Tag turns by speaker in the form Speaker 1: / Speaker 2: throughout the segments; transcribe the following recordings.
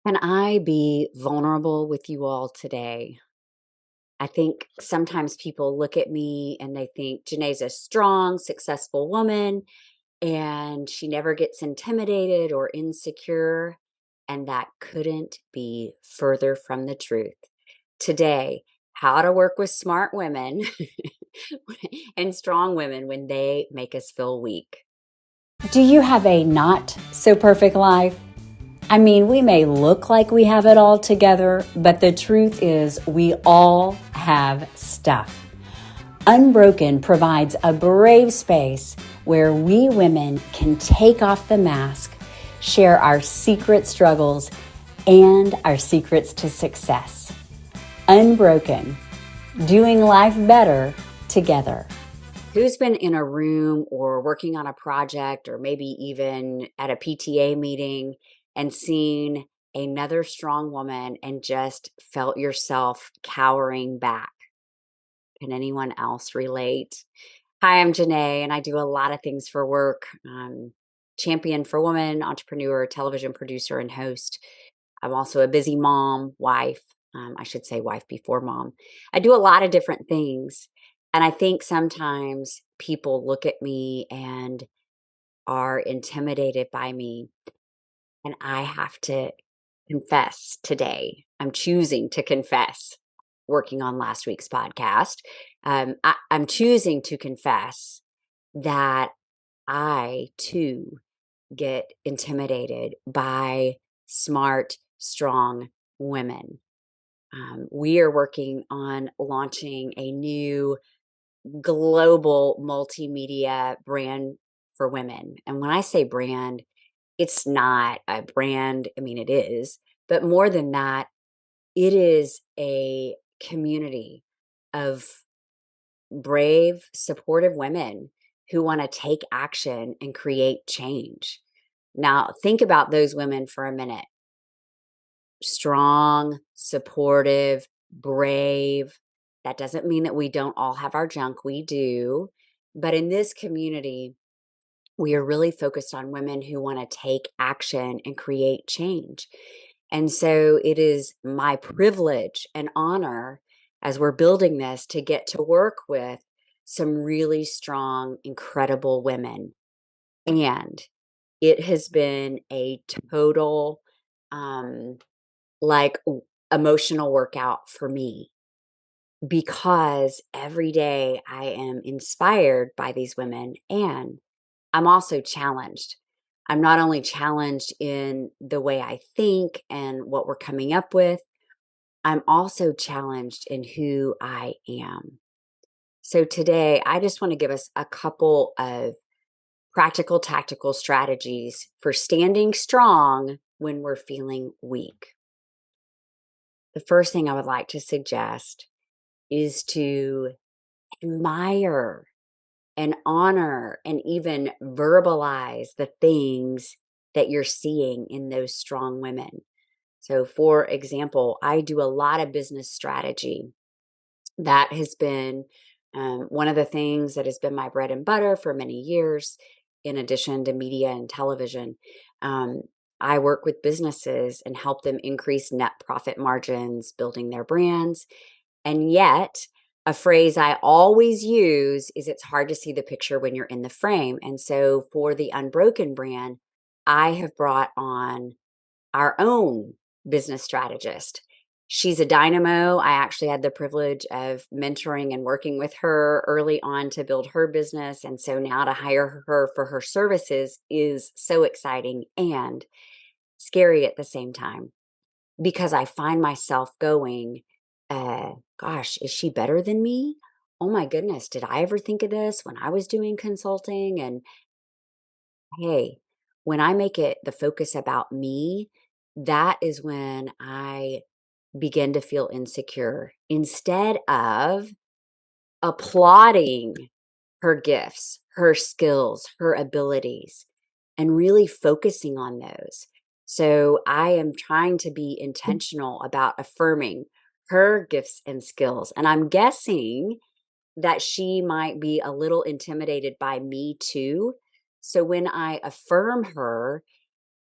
Speaker 1: Can I be vulnerable with you all today? I think sometimes people look at me and they think Janae's a strong, successful woman and she never gets intimidated or insecure. And that couldn't be further from the truth. Today, how to work with smart women and strong women when they make us feel weak. Do you have a not so perfect life? I mean, we may look like we have it all together, but the truth is we all have stuff. Unbroken provides a brave space where we women can take off the mask, share our secret struggles, and our secrets to success. Unbroken, doing life better together. Who's been in a room or working on a project or maybe even at a PTA meeting and seen another strong woman and just felt yourself cowering back? Can anyone else relate? Hi, I'm Janeé, and I do a lot of things for work. Champion for women, entrepreneur, television producer, and host. I'm also a busy mom, wife. I should say wife before mom. I do a lot of different things. And I think sometimes people look at me and are intimidated by me. And I have to confess today, I'm choosing to confess, working on last week's podcast. I'm choosing to confess that I too get intimidated by smart, strong women. We are working on launching a new global multimedia brand for women. And when I say brand, it's not a brand. I mean, it is, but more than that, it is a community of brave, supportive women who want to take action and create change. Now, think about those women for a minute. Strong, supportive, brave. That doesn't mean that we don't all have our junk. We do. But in this community, we are really focused on women who want to take action and create change. And so it is my privilege and honor as we're building this to get to work with some really strong, incredible women. And it has been a total, um, like emotional workout for me because every day I am inspired by these women and I'm also challenged. I'm not only challenged in the way I think and what we're coming up with, I'm also challenged in who I am. So today, I just want to give us a couple of practical, tactical strategies for standing strong when we're feeling weak. The first thing I would like to suggest is to admire and honor and even verbalize the things that you're seeing in those strong women. So, for example, I do a lot of business strategy. That has been one of the things that has been my bread and butter for many years, in addition to media and television. Um, I work with businesses and help them increase net profit margins, building their brands. And yet, a phrase I always use is it's hard to see the picture when you're in the frame. And so for the Unbroken brand, I have brought on our own business strategist. She's a dynamo. I actually had the privilege of mentoring and working with her early on to build her business. And so now to hire her for her services is so exciting and scary at the same time because I find myself going, gosh, is she better than me? Oh my goodness, did I ever think of this when I was doing consulting? And hey, when I make it the focus about me, that is when I begin to feel insecure instead of applauding her gifts, her skills, her abilities, and really focusing on those. So I am trying to be intentional about affirming her gifts and skills. And I'm guessing that she might be a little intimidated by me too. So when I affirm her,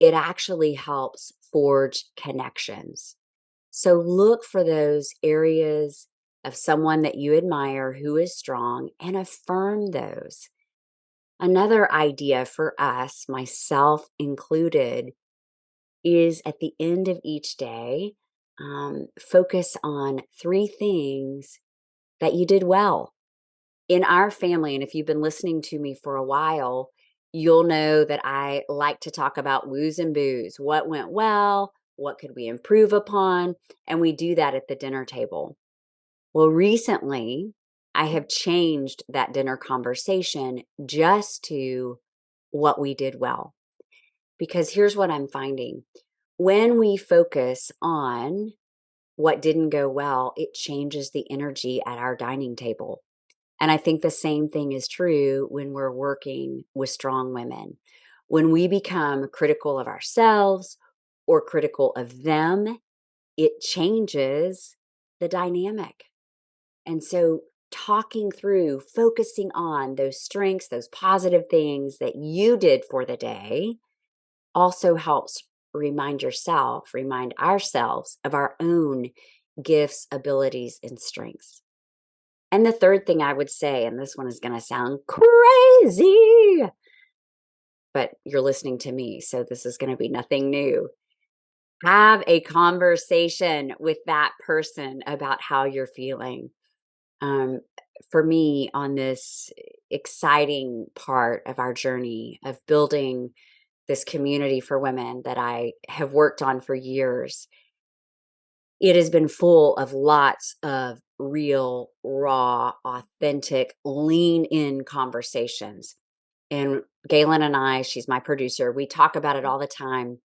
Speaker 1: it actually helps forge connections. So look for those areas of someone that you admire who is strong and affirm those. Another idea for us, myself included, is at the end of each day, focus on 3 things that you did well. In our family, and if you've been listening to me for a while, you'll know that I like to talk about woos and boos. What went well? What could we improve upon? And we do that at the dinner table. Well, recently, I have changed that dinner conversation just to what we did well. Because here's what I'm finding. When we focus on what didn't go well, it changes the energy at our dining table. And I think the same thing is true when we're working with strong women. When we become critical of ourselves or critical of them, it changes the dynamic. And so, talking through, focusing on those strengths, those positive things that you did for the day also helps remind ourselves of our own gifts, abilities, and strengths. And the third thing I would say, and this one is going to sound crazy, but you're listening to me, so this is going to be nothing new. Have a conversation with that person about how you're feeling. Um, for me, on this exciting part of our journey of building this community for women that I have worked on for years, it has been full of lots of real, raw, authentic, lean in conversations. And Galen and I, she's my producer, we talk about it all the time.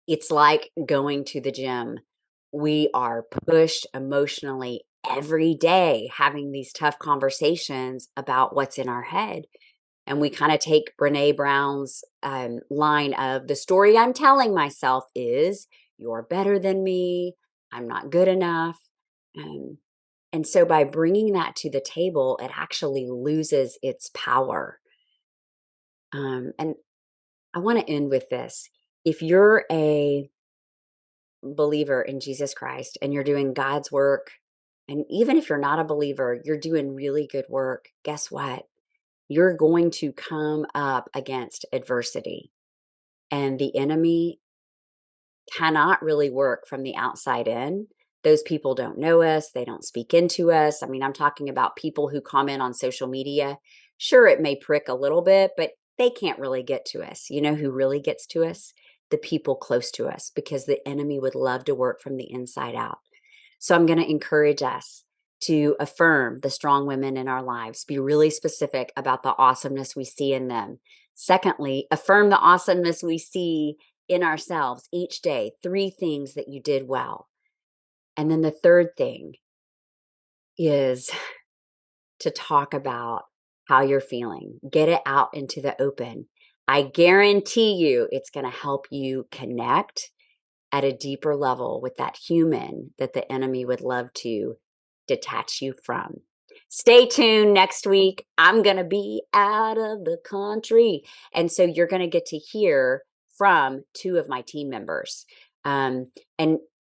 Speaker 1: It's like going to the gym. We are pushed emotionally every day having these tough conversations about what's in our head. And we kind of take Brene Brown's line of the story I'm telling myself is, you're better than me. I'm not good enough. Um, and so by bringing that to the table, it actually loses its power. And I want to end with this. If you're a believer in Jesus Christ and you're doing God's work, and even if you're not a believer, you're doing really good work, guess what? You're going to come up against adversity. And the enemy cannot really work from the outside in. Those people don't know us. They don't speak into us. I mean, I'm talking about people who comment on social media. Sure, it may prick a little bit, but they can't really get to us. You know who really gets to us? The people close to us, because the enemy would love to work from the inside out. So I'm going to encourage us to affirm the strong women in our lives, be really specific about the awesomeness we see in them. Secondly, affirm the awesomeness we see in ourselves each day, 3 things that you did well. And then the third thing is to talk about how you're feeling. Get it out into the open. I guarantee you it's going to help you connect at a deeper level with that human that the enemy would love to detach you from. Stay tuned next week. I'm going to be out of the country. And so you're going to get to hear from 2 of my team members. And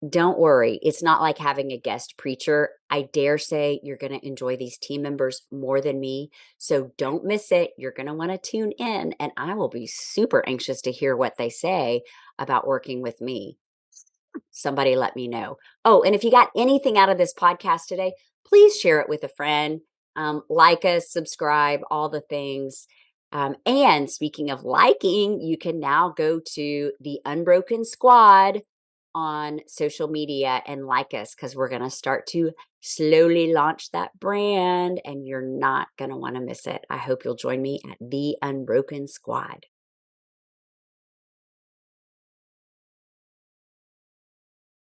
Speaker 1: don't worry, it's not like having a guest preacher. I dare say you're going to enjoy these team members more than me. So don't miss it. You're going to want to tune in, and I will be super anxious to hear what they say about working with me. Somebody let me know. Oh, and if you got anything out of this podcast today, please share it with a friend. Like us, subscribe, all the things. And speaking of liking, you can now go to the Unbroken Squad on social media and like us, because we're going to start to slowly launch that brand and you're not going to want to miss it. I hope you'll join me at the Unbroken Squad.